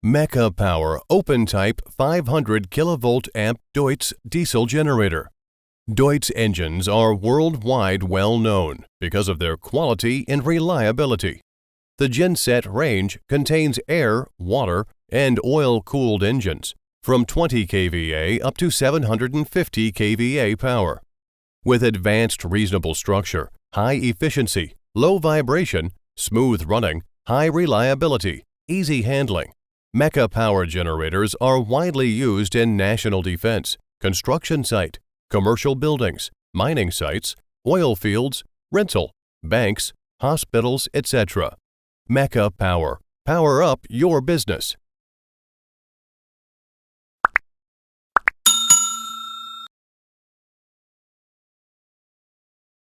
MECCA POWER Open Type 500 kV amp Deutz diesel generator. Deutz engines are worldwide well known because of their quality and reliability. The genset range contains air, water, and oil-cooled engines from 20 kVA up to 750 kVA power. With advanced reasonable structure, high efficiency, low vibration, smooth running, high reliability, easy handling, MECCA power generators are widely used in national defense, construction site, commercial buildings, mining sites, oil fields, rental, banks, hospitals, etc. MECCA Power. Power up your business.